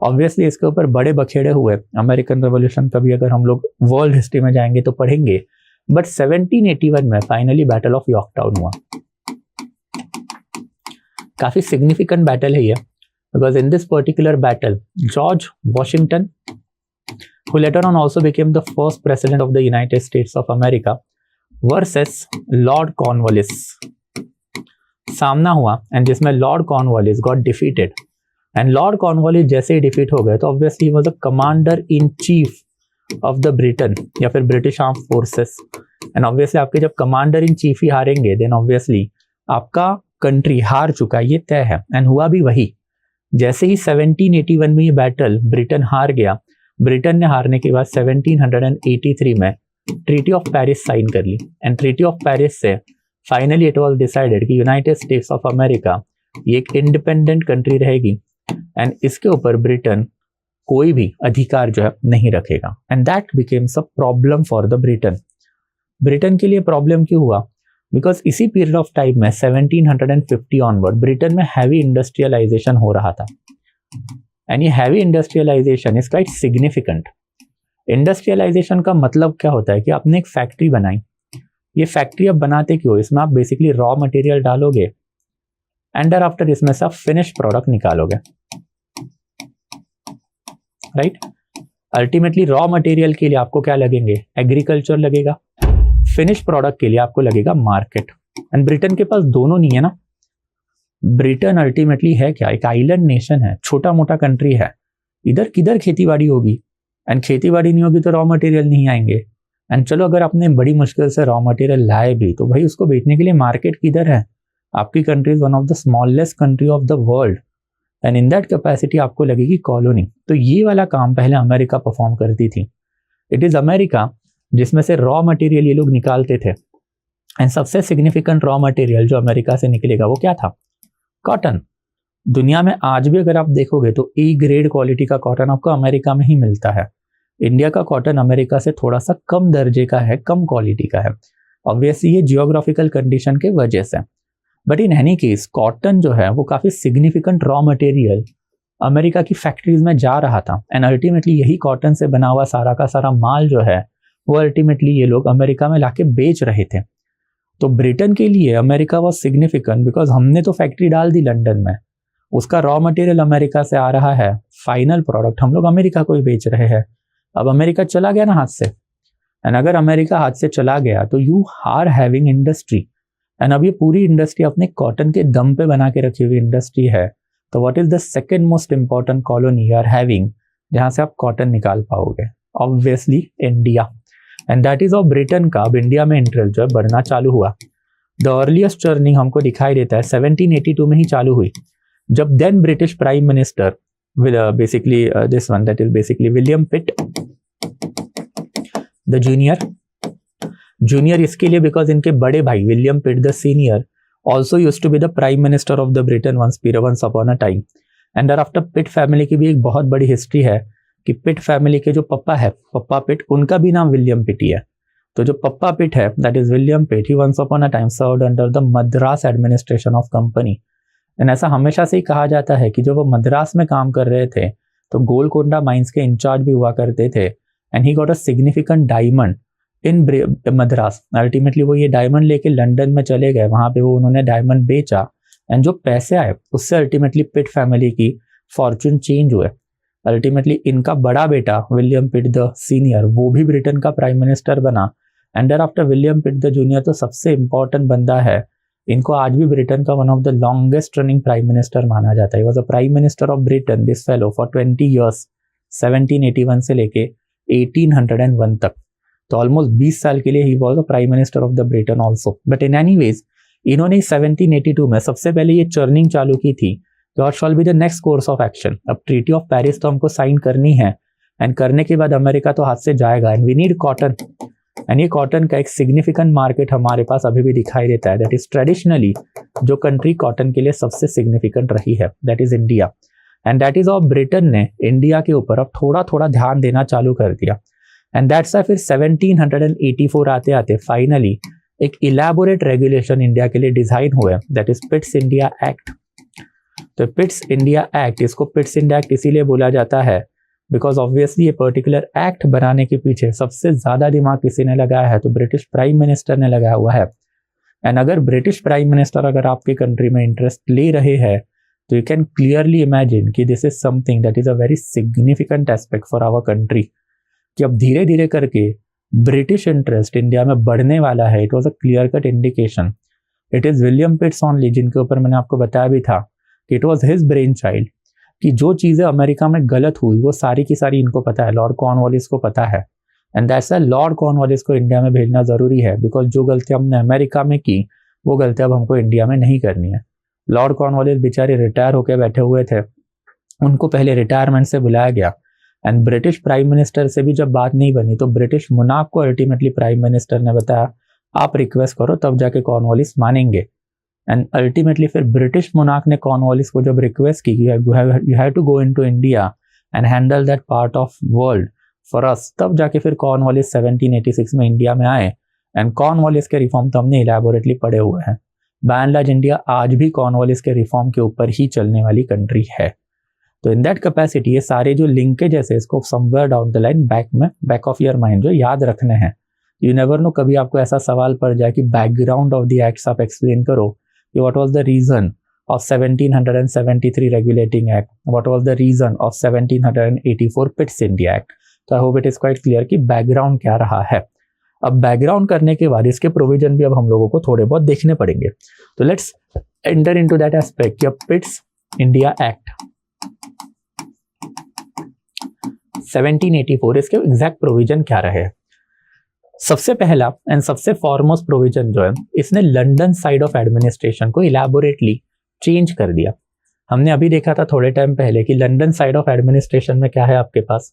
ऑब्वियसली इसके ऊपर बड़े बखेड़े हुए, अमेरिकन रेवोल्यूशन का भी अगर हम लोग वर्ल्ड हिस्ट्री में जाएंगे तो पढ़ेंगे, बट 1781 में फाइनली बैटल ऑफ यॉर्कटाउन हुआ। काफी सिग्निफिकेंट बैटल है ये, because in this particular battle George Washington, who later on also became the first president of the United States of America, versus Lord Cornwallis सामना हुआ, and जिसमें Lord Cornwallis got defeated. And Lord Cornwallis जैसे ही defeat हो गए तो obviously he was a commander in chief of the Britain या फिर British arm forces, and obviously आपके जब कमांडर इन चीफ ही हारेंगे देन ऑब्वियसली आपका कंट्री हार चुका, ये तय है। एंड हुआ भी वही, जैसे ही 1781 में ये बैटल ब्रिटेन हार गया, ब्रिटेन ने हारने के बाद 1783 में ट्रीटी ऑफ पेरिस साइन कर ली, एंड ट्रीटी ऑफ पेरिस से फाइनली इट वाज डिसाइडेड कि यूनाइटेड स्टेट्स ऑफ अमेरिका ये एक इंडिपेंडेंट कंट्री रहेगी, एंड इसके ऊपर ब्रिटेन कोई भी अधिकार जो है नहीं रखेगा, and that becomes a problem for the Britain. Britain के लिए प्रॉब्लम क्यों हुआ? बिकॉज इसी पीरियड ऑफ टाइम में 1750 ऑनवर्ड ब्रिटेन में हैवी इंडस्ट्रियलाइजेशन हो रहा था, एंड ये heavy industrialisation is quite significant. Industrialisation का मतलब क्या होता है कि आपने एक फैक्ट्री बनाई, ये फैक्ट्री अब बनाते क्यों? इसमें आप बेसिकली रॉ मटेरियल डालोगे एंड आफ्टर इसमें से आप फिनिश प्रोडक्ट निकालोगे, राइट? अल्टीमेटली रॉ मटेरियल के लिए आपको क्या लगेंगे? एग्रीकल्चर लगेगा, फिनिश प्रोडक्ट के लिए आपको लगेगा मार्केट, एंड ब्रिटेन के पास दोनों नहीं है ना। ब्रिटेन अल्टीमेटली है क्या? एक आइलैंड नेशन है, छोटा मोटा कंट्री है, इधर किधर खेतीबाड़ी होगी, एंड खेतीबाड़ी नहीं होगी तो रॉ मटेरियल नहीं आएंगे, एंड चलो अगर आपने बड़ी मुश्किल से रॉ मटेरियल लाए भी तो भाई उसको बेचने के लिए मार्केट किधर है? आपकी country is one of the smallest country of the world, and in that capacity आपको लगेगी कॉलोनी। तो ये वाला काम पहले अमेरिका परफॉर्म करती थी। इट इज अमेरिका जिसमें से रॉ मटेरियल ये लोग निकालते थे, एंड सबसे सिग्निफिकेंट रॉ मटेरियल जो अमेरिका से निकलेगा वो क्या था? कॉटन। दुनिया में आज भी अगर आप देखोगे तो ए ग्रेड क्वालिटी का कॉटन आपको अमेरिका में ही मिलता है। इंडिया का कॉटन अमेरिका से थोड़ा सा कम दर्जे का है, कम क्वालिटी का है, ऑब्वियसली ये जियोग्राफिकल कंडीशन के वजह से। But in any case cotton जो है वो काफी सिग्निफिकेंट रॉ मटेरियल अमेरिका की फैक्ट्रीज में जा रहा था, एंड अल्टीमेटली यही कॉटन से बना हुआ सारा का सारा माल जो है वो अल्टीमेटली ये लोग अमेरिका में लाके बेच रहे थे। तो ब्रिटेन के लिए अमेरिका वॉज सिग्निफिकेंट बिकॉज हमने तो फैक्ट्री डाल दी लंदन में, उसका रॉ मटेरियल अमेरिका से आ रहा है, फाइनल प्रोडक्ट हम लोग अमेरिका को ही बेच रहे हैं। अब अमेरिका चला गया ना हाथ से, एंड अगर अमेरिका हाथ से चला गया तो you are having industry, and अब ये पूरी इंडस्ट्री अपने कॉटन के दम पे बना के रखी हुई इंडस्ट्री है। तो what is the second most important colony you are having जहां से आप कॉटन निकाल पाओगे? Obviously India, and that is of Britain का अब इंडिया में इंटरेस्ट जो है बढ़ना चालू हुआ। द अर्लीस्ट टर्निंग हमको दिखाई देता है 1782 में ही चालू हुई, जब then British prime minister basically this one that is basically William Pitt the junior इसके लिए बिकॉज इनके बड़े भाई William Pitt the senior also used to be the prime minister of the Britain once upon a time, and after Pitt family की भी एक बहुत बड़ी हिस्ट्री है कि पिट फैमिली के जो पप्पा है, पप्पा पिट, उनका भी नाम विलियम पिट ही है। तो जो पप्पा पिट है that is William Pitt, he once upon a time served under the Madras administration of company, and ऐसा हमेशा से ही कहा जाता है कि जब वो मद्रास में काम कर रहे थे तो गोलकोंडा माइंस के इंचार्ज भी हुआ करते थे, and he got a significant diamond in Madras. Ultimately वो ये डायमंड लेके लंदन में चले गए, वहां पे वो उन्होंने डायमंड बेचा, एंड जो पैसे आए उससे अल्टीमेटली पिट फैमिली की फॉर्चून चेंज हुए। अल्टीमेटली इनका बड़ा बेटा विलियम पिट द सीनियर वो भी ब्रिटेन का प्राइम मिनिस्टर बना, and after William Pitt the junior तो सबसे इंपॉर्टेंट बंदा है, इनको आज भी ब्रिटेन का one of the longest running prime minister माना जाता है। Was a prime minister of Britain this fellow for 20 years 1781 से लेके 1801 तक, तो ऑलमोस्ट 20 साल के लिए he was a prime minister of the Britain also. But in any ways इन्होंने 1782 में सबसे पहले ये चर्निंग चालू की थी, what shawl be the next course of action. अब ट्रीटी ऑफ पेरिस तो हमको साइन करनी है, एंड करने के बाद अमेरिका तो हाथ से जाएगा, and we need cotton, and ये कॉटन का एक सिग्निफिकेंट मार्केट हमारे पास अभी भी दिखाई देता है। दैट इज ट्रेडिशनली जो कंट्री कॉटन के लिए सबसे सिग्निफिकेंट रही है that is India, and that is of Britain ने इंडिया के ऊपर अब थोड़ा थोड़ा ध्यान देना चालू कर दिया। एंड दैट्स फिर 1784 आते आते फाइनली एक इलैबोरेट रेगुलेशन इंडिया के लिए डिजाइन हुआ, that is Pitt's India act. तो पिट्स इंडिया एक्ट, इसको पिट्स इंडिया एक्ट इसीलिए बोला जाता है बिकॉज ऑब्वियसली ये पर्टिकुलर एक्ट बनाने के पीछे सबसे ज्यादा दिमाग किसी ने लगाया है तो ब्रिटिश प्राइम मिनिस्टर ने लगाया हुआ है। एंड अगर ब्रिटिश प्राइम मिनिस्टर अगर आपकी कंट्री में इंटरेस्ट ले रहे हैं तो यू कैन क्लियरली इमेजिन कि this is something that is a very significant aspect for our country, कि अब धीरे धीरे करके ब्रिटिश इंटरेस्ट इंडिया में बढ़ने वाला है। It was a clear cut indication. It is William Pitt's only, जिनके ऊपर मैंने आपको बताया भी था कि it was his brain child, कि जो चीजें अमेरिका में गलत हुई वो सारी की सारी इनको पता है, लॉर्ड कॉर्नवालिस को पता है। And that's why Lord Cornwallis को इंडिया में भेजना जरूरी है, बिकॉज जो गलतियां हमने अमेरिका में की वो गलतियां अब हमको इंडिया में नहीं करनी है। लॉर्ड कॉर्नवालिस बेचारे रिटायर होकर बैठे हुए थे, उनको पहले रिटायरमेंट से बुलाया गया। एंड ब्रिटिश प्राइम मिनिस्टर से भी जब बात नहीं बनी तो ब्रिटिश मुनाफ को अल्टीमेटली प्राइम मिनिस्टर ने बताया आप रिक्वेस्ट करो, तब जाके कॉर्नवालिस मानेंगे। एंड अल्टीमेटली फिर ब्रिटिश मुनाफ ने कॉर्नवालिस को जब रिक्वेस्ट की you have to go into India and handle that part of world for us, तब जाके फिर कॉर्नवालिस 1786 में इंडिया में आए। एंड कॉर्नवालिस के रिफॉर्म तो हमने इलैबोरेटली पढ़े हुए हैं। बाय एंड लार्ज इंडिया आज भी कॉर्नवालिस के रिफॉर्म के ऊपर ही चलने वाली कंट्री है। तो इन दैट कैपेसिटी ये सारे जो लिंकेजेस है इसको somewhere down the line back of your mind जो याद रखने हैं। यू नेवर नो, कभी आपको ऐसा सवाल पड़ जाए कि बैकग्राउंड ऑफ द एक्ट्स आप एक्सप्लेन करो कि what was the reason of 1773 regulating act, what was the reason of 1784 Pitt's India act. तो I hope it is quite clear कि बैकग्राउंड क्या रहा है। अब बैकग्राउंड करने के बाद इसके प्रोविजन भी अब हम लोगों को थोड़े बहुत देखने पड़ेंगे। तो let's enter into that aspect कि पिट्स इंडिया एक्ट 1784 इसके एग्जैक्ट प्रोविजन क्या रहे। सबसे पहला एंड सबसे फॉरमोस्ट प्रोविजन जो है, इसने लंदन साइड ऑफ एडमिनिस्ट्रेशन को इलैबोरेटली चेंज कर दिया। हमने अभी देखा था थोड़े टाइम पहले कि लंदन साइड ऑफ एडमिनिस्ट्रेशन में क्या है आपके पास,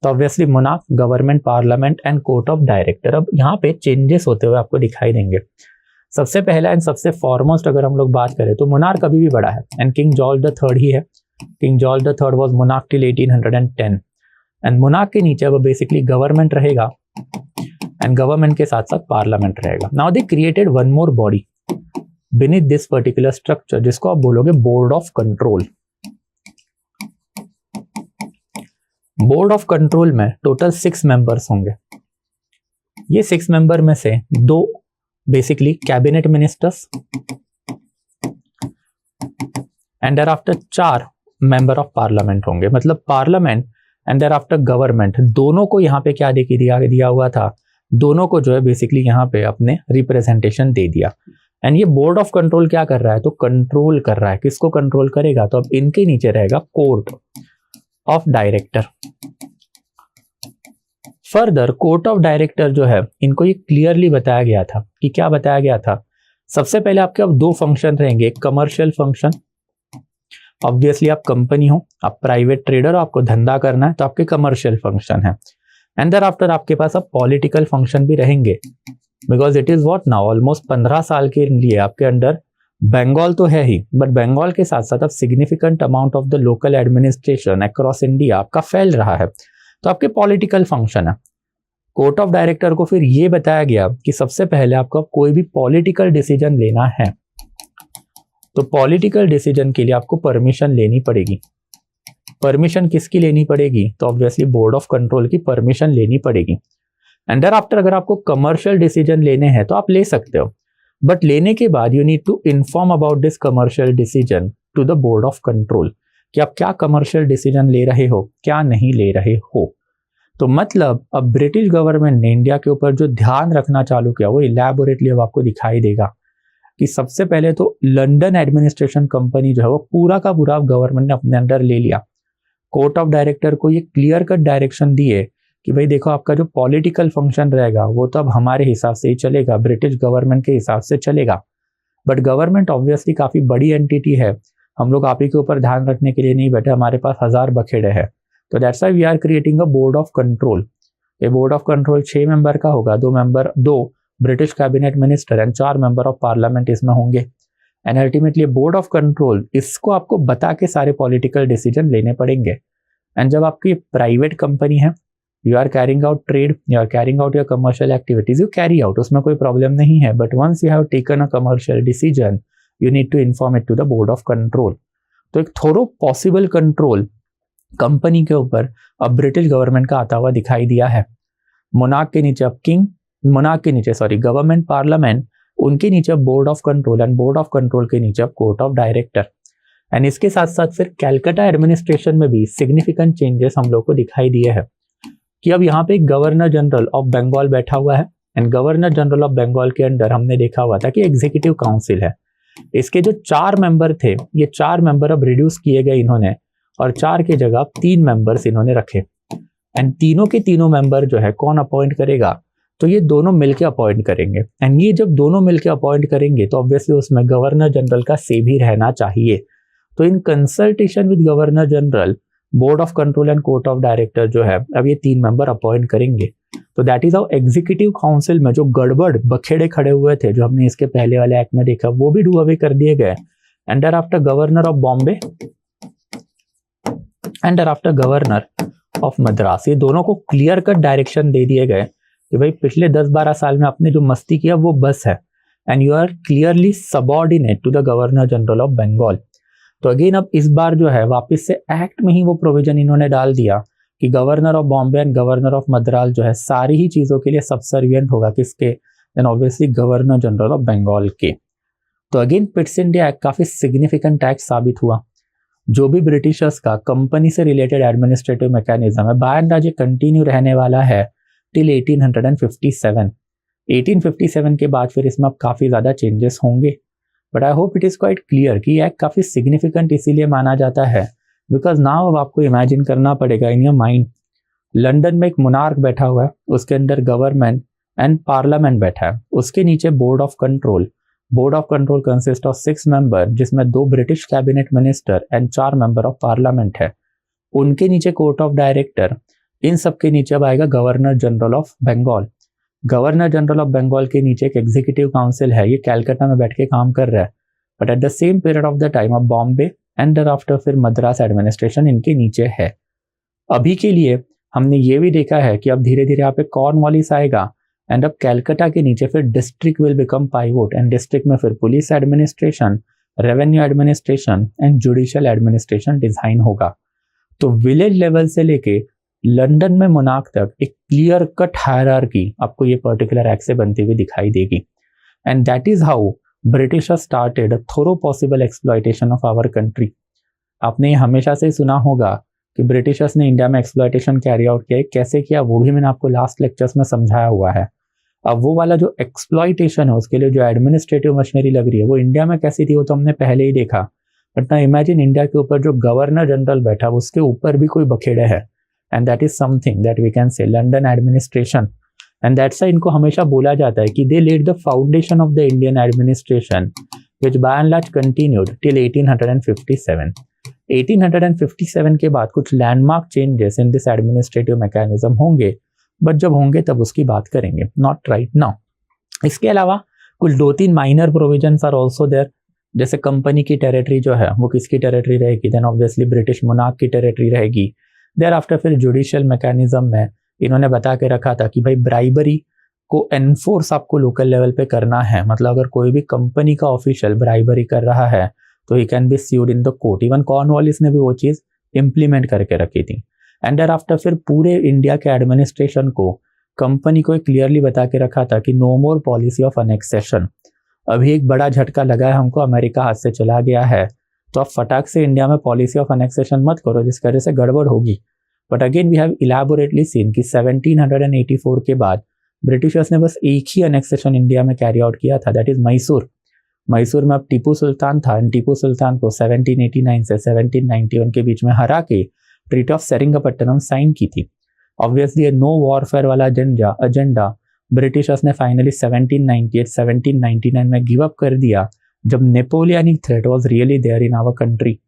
तो obviously Munaf, government, parliament and court of director. अब यहाँ पे चेंजेस होते हुए आपको दिखाई देंगे। सबसे पहला एंड सबसे फॉरमोस्ट अगर हम लोग बात करें तो मुनार कभी भी बड़ा है एंड किंग जॉर्ज III ही है। किंग जॉर्ज III वाज मुनाफ टिल 1810 एंड मुनाफ के नीचे अब बेसिकली गवर्नमेंट रहेगा एंड गवर्नमेंट के साथ साथ पार्लियामेंट रहेगा। Now they created one more body beneath this particular structure जिसको आप बोलोगे board of control. Board of control में टोटल 6 मेंबर्स होंगे। ये 6 मेंबर में से 2 basically cabinet ministers and thereafter 4 member of parliament होंगे। मतलब parliament and thereafter government दोनों को यहाँ पे क्या दिया हुआ था, दोनों को जो है बेसिकली यहाँ पे अपने रिप्रेजेंटेशन दे दिया। एंड ये बोर्ड ऑफ कंट्रोल क्या कर रहा है, तो कंट्रोल कर रहा है। किसको कंट्रोल करेगा, तो अब इनके नीचे रहेगा court of director. Further court of director जो है इनको ये क्लियरली बताया गया था कि क्या बताया गया था, सबसे पहले आपके अब 2 फंक्शन रहेंगे। एक कमर्शियल फंक्शन, ऑब्वियसली आप कंपनी हो, आप प्राइवेट ट्रेडर हो, आपको धंधा करना है तो आपके कमर्शियल फंक्शन है। एंड देयर आफ्टर आपके पास अब पॉलिटिकल फंक्शन भी रहेंगे because it is what now almost 15 साल के लिए आपके अंडर बंगाल तो है ही, बट बंगाल के साथ साथ अब significant amount of the local administration across India आपका फैल रहा है, तो आपके पॉलिटिकल फंक्शन है। कोर्ट ऑफ डायरेक्टर को फिर ये बताया गया कि सबसे पहले आपको कोई भी पॉलिटिकल डिसीजन लेना है तो पॉलिटिकल डिसीजन के लिए आपको परमिशन लेनी पड़ेगी। परमिशन किसकी लेनी पड़ेगी, तो ऑब्वियसली बोर्ड ऑफ कंट्रोल की परमिशन लेनी पड़ेगी। एंड देयर आफ्टर अगर आपको कमर्शियल डिसीजन लेने हैं तो आप ले सकते हो, बट लेने के बाद you need to inform about this commercial decision to the board of control कि आप क्या कमर्शियल डिसीजन ले रहे हो, क्या नहीं ले रहे हो। तो मतलब अब ब्रिटिश गवर्नमेंट ने इंडिया के ऊपर जो ध्यान रखना चालू किया वो इलैबोरेटली अब आपको दिखाई देगा कि सबसे पहले तो लंदन एडमिनिस्ट्रेशन कंपनी जो है वो पूरा का पूरा गवर्नमेंट ने अपने अंडर ले लिया। कोर्ट ऑफ डायरेक्टर को ये क्लियर कट डायरेक्शन दिए कि भाई देखो आपका जो पॉलिटिकल फंक्शन रहेगा वो तो अब हमारे हिसाब से ही चलेगा, ब्रिटिश गवर्नमेंट के हिसाब से चलेगा। बट गवर्नमेंट ऑब्वियसली काफी बड़ी एंटिटी है, हम लोग आप ही के ऊपर ध्यान रखने के लिए नहीं बैठे, हमारे पास 1000 बखेड़े हैं। तो that's why we are creating a board of control. ये बोर्ड ऑफ कंट्रोल 6 मेंबर का होगा, 2 British cabinet minister and 4 member of parliament इसमें होंगे। And ultimately board of control, इसको आपको बता के सारे पॉलिटिकल डिसीजन लेने पड़ेंगे। एंड जब आपकी प्राइवेट कंपनी है, you are carrying out trade, you are carrying out your commercial activities, you carry out, उसमें कोई प्रॉब्लम नहीं है। But once you have taken a commercial decision, you need to inform it to the board of control. तो एक थोड़ा possible control company के ऊपर अब ब्रिटिश गवर्नमेंट का आता हुआ दिखाई दिया है। मोनार्क के नीचे अब किंग, मोनार्क के नीचे सॉरी गवर्नमेंट, पार्लियामेंट, उनके नीचे board of control, and board of control के नीचे अब कोर्ट ऑफ डायरेक्टर। एंड इसके साथ साथ फिर कैलकाटा एडमिनिस्ट्रेशन में भी सिग्निफिकेंट चेंजेस हम लोग को दिखाई दिए हैं कि अब यहाँ पे गवर्नर जनरल ऑफ बंगाल बैठा हुआ है। And governor general of Bengal के अंडर हमने देखा हुआ था कि एग्जीक्यूटिव काउंसिल है। इसके जो 4 मेंबर थे, ये 4 मेंबर अब रिड्यूस किए गए इन्होंने, और 4 की जगह 3 मेंबर्स इन्होंने रखे। एंड तीनों के तीनों मेंबर जो है कौन अपॉइंट करेगा, तो ये दोनों मिलके अपॉइंट करेंगे। एंड ये जब दोनों मिलके अपॉइंट करेंगे तो ऑब्वियसली उसमें गवर्नर जनरल का से भी रहना चाहिए। तो in consultation with governor general, board of control and court of director जो है अब ये 3 मेंबर अपॉइंट करेंगे। तो that is how executive council में जो गड़बड़ बखेड़े खड़े हुए थे, जो हमने इसके पहले वाले एक्ट में देखा, वो भी डू अवे कर दिए गए। And thereafter governor of Bombay and thereafter governor of Madras, ये दोनों को क्लियर कट डायरेक्शन दे दिए गए कि भाई पिछले 10-12 साल में आपने जो मस्ती किया वो बस है, and you are clearly subordinate to the governor general of Bengal. तो अगेन अब इस बार जो है वापस से एक्ट में ही वो प्रोविजन इन्होंने डाल दिया कि governor of Bombay and governor of Madras जो है सारी ही चीजों के लिए सबसर्विएंट होगा किसके, then obviously governor general of Bengal के। तो अगेन पिट्स इंडिया एक्ट काफी सिग्निफिकेंट एक्ट साबित हुआ। जो भी ब्रिटिशर्स का कंपनी से रिलेटेड एडमिनिस्ट्रेटिव मैकेनिज्म है, बाय एंड लार्ज कंटिन्यू रहने वाला है टिल 1857। 1857 के बाद फिर इसमें अब काफी ज्यादा चेंजेस होंगे। But I hope it is quite clear कि यह काफी सिग्निफिकेंट इसीलिए माना जाता है बिकॉज नाउ अब आपको इमेजिन करना पड़ेगा इन योर माइंड, लंदन में एक मोनार्क बैठा हुआ है, उसके अंदर गवर्नमेंट एंड पार्लियामेंट बैठा है, उसके नीचे board of control. Board of control consist of 6 member, जिसमें 2 British cabinet minister and 4 member of parliament है। उनके नीचे कोर्ट ऑफ डायरेक्टर, इन सब के नीचे अब आएगा governor general of Bengal. Governor general of Bengal के नीचे एक एग्जीक्यूटिव काउंसिल है, ये कैलकाटा में बैठ के काम कर रहा है। But at the same period of the time अब बॉम्बे एंड देयर आफ्टर फिर मद्रास एडमिनिस्ट्रेशन इनके नीचे है। अभी के लिए हमने ये भी देखा है कि अब धीरे धीरे यहाँ पे कॉर्नवालिस आएगा, एंड अब कैलकाटा के नीचे फिर district will become pivot, and district में फिर police administration, revenue administration and judicial administration design होगा। तो विलेज लेवल से लेके लंदन में मोनार्क तक एक क्लियर कट हायरार्की आपको ये पर्टिकुलर एक्ट से बनती हुई दिखाई देगी। And that is how Britishers started a thorough possible exploitation of our country. आपने हमेशा से सुना होगा कि ब्रिटिशर्स ने इंडिया में एक्सप्लॉयटेशन कैरी आउट किया है, कैसे किया वो भी मैंने आपको लास्ट लेक्चर्स में समझाया हुआ है। अब वो वाला जो एक्सप्लॉयटेशन है उसके लिए जो एडमिनिस्ट्रेटिव मशीनरी लग रही है वो इंडिया में कैसी थी वो तो हमने पहले ही देखा। बट ना इमेजिन इंडिया के ऊपर जो गवर्नर जनरल बैठा उसके ऊपर भी कोई बखेड़े है, and that is something that we can say London administration. And that's why इनको हमेशा बोला जाता है कि they laid the foundation of the Indian administration which by and large continued till 1857। 1857 के बाद कुछ landmark changes in this administrative mechanism होंगे, बट जब होंगे तब उसकी बात करेंगे, नॉट राइट नाउ। इसके अलावा कुछ 2-3 minor provisions are also there, जैसे कंपनी की टेरिटरी जो है वो किसकी टेरिटरी रहेगी, देन ऑब्वियसली ब्रिटिश मोनार्क की टेरिटरी रहेगी। देयर आफ्टर फिर जुडिशियल मैकेनिज्म में इन्होंने बता के रखा था कि भाई ब्राइबरी को एनफोर्स आपको लोकल लेवल पे करना है, मतलब अगर कोई भी कंपनी का ऑफिशियल ब्राइबरी कर रहा है तो he can be sued in the court. Even Cornwallis ने भी वो चीज इंप्लीमेंट करके रखी थी। एंड देयर आफ्टर फिर पूरे इंडिया के एडमिनिस्ट्रेशन को कंपनी को क्लियरली बता के रखा था कि no more policy of annexation. अभी एक बड़ा झटका लगा है हमको, अमेरिका हाथ से चला गया है, तो आप फटाक से इंडिया में पॉलिसी ऑफ अनेक्सेशन मत करो जिस वजह से गड़बड़ होगी। But again we have elaborately seen कि 1784 के बाद ब्रिटिशर्स ने बस एक ही अनेक्सेशन इंडिया में कैरी आउट किया था, दैट इज मैसूर। मैसूर में अब टीपू सुल्तान था, एंड टीपू सुल्तान को 1789 से 1791 के बीच में हरा के ट्रीटी ऑफ सेरिंगपट्टनम साइन की थी। ऑब्वियसली नो वॉरफेयर वाला एजेंडा ब्रिटिशर्स ने फाइनली 1798-1799 में गिव अप कर दिया, जब Napoleonic threat was really there in our country.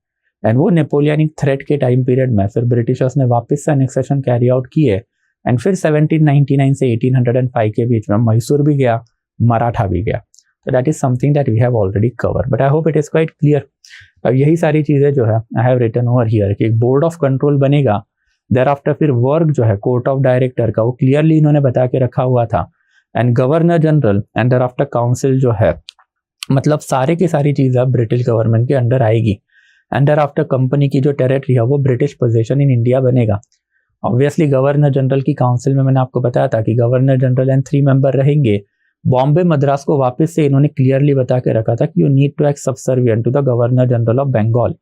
And वो नेपोलियनिक थ्रेट के टाइम पीरियड में फिर ब्रिटिशर्स ने वापस से एनेक्सेशन कैरी आउट किए, एंड फिर 1799 से 1805 के बीच में मैसूर भी गया, मराठा भी गया। So that is something that we have already covered, but I hope it is quite clear. अब यही सारी चीजें जो है I have written over here कि एक बोर्ड ऑफ कंट्रोल बनेगा, देयर आफ्टर फिर वर्क जो है कोर्ट ऑफ डायरेक्टर का वो क्लियरली इन्होंने बता के रखा हुआ था, and governor general and thereafter council जो है, मतलब सारे की सारी चीज़ अब ब्रिटिश गवर्नमेंट के अंडर आएगी, एंड देयर आफ्टर कंपनी की जो टेरिटरी है वो ब्रिटिश पोजीशन इन इंडिया बनेगा। ऑब्वियसली गवर्नर जनरल की काउंसिल में मैंने आपको बताया था कि गवर्नर जनरल एंड 3 मेंबर रहेंगे। बॉम्बे मद्रास को वापस से इन्होंने क्लियरली बता के रखा था कि you need to act subservient to the governor general of Bengal.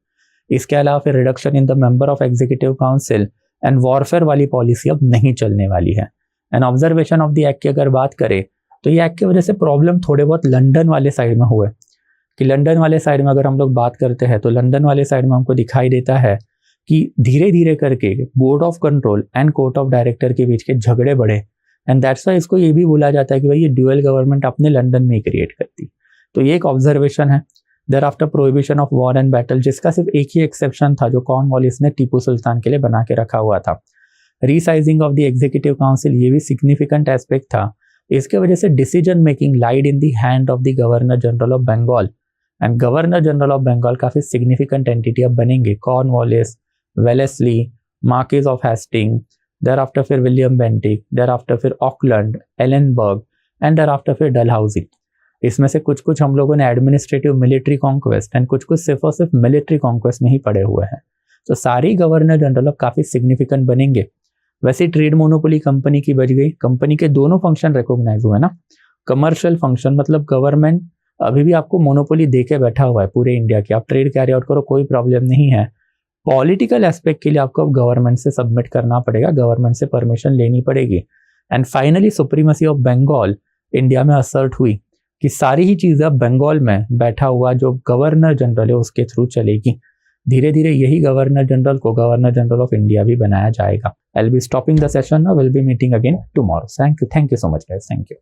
इसके अलावा फिर reduction in the member of executive council and warfare वाली पॉलिसी अब नहीं चलने वाली है। And observation of the act की अगर बात करें तो ये एक्ट की वजह से प्रॉब्लम थोड़े बहुत लंदन वाले साइड में हुए, कि लंदन वाले साइड में अगर हम लोग बात करते हैं तो लंदन वाले साइड में हमको दिखाई देता है कि धीरे धीरे करके board of control and court of director के बीच के झगड़े बढ़े, एंड दैट्स वाई इसको ये भी बोला जाता है कि भाई ये ड्यूअल गवर्नमेंट अपने लंदन में ही क्रिएट करती। तो ये एक ऑब्जर्वेशन है। Thereafter prohibition of war and battle, जिसका सिर्फ एक ही एक्सेप्शन था जो कॉर्नवालिस ने टीपू सुल्तान के लिए बना के रखा हुआ था। Resizing of the executive council, ये भी सिग्निफिकेंट एस्पेक्ट था। इसके वजह से decision making laid in the hand of the governor general of Bengal, and governor general of Bengal काफी सिग्निफिकेंट एंटिटी अब बनेंगे। Cornwallis, Wellesley, Marquis of Hasting, thereafter फिर विलियम बेंटिक, thereafter फिर ऑकलैंड, एलेनबर्ग, एंड thereafter फिर डलहाउजी। इसमें से कुछ कुछ हम लोगों ने एडमिनिस्ट्रेटिव मिलिट्री कॉन्क्वेस्ट एंड कुछ कुछ सिर्फ और सिर्फ मिलिट्री कॉन्क्वेस्ट में ही पड़े हुए हैं। तो सारी गवर्नर जनरल अब काफी सिग्निफिकेंट बनेंगे। वैसे ट्रेड मोनोपोली कंपनी की बच गई, कंपनी के दोनों फंक्शन रिकॉग्नाइज हुए ना। कमर्शियल फंक्शन मतलब गवर्नमेंट अभी भी आपको मोनोपोली दे के बैठा हुआ है पूरे इंडिया की, आप ट्रेड कैरी आउट करो कोई प्रॉब्लम नहीं है। पॉलिटिकल एस्पेक्ट के लिए आपको अब गवर्नमेंट से सबमिट करना पड़ेगा, गवर्नमेंट से परमिशन लेनी पड़ेगी। And finally supremacy of Bengal India में असर्ट हुई कि सारी ही चीज़ें अब बंगाल में बैठा हुआ जो गवर्नर जनरल है उसके थ्रू चलेगी। धीरे धीरे यही गवर्नर जनरल को गवर्नर जनरल ऑफ इंडिया भी बनाया जाएगा। I will be stopping the session, I will be meeting again tomorrow. Thank you so much guys, thank you.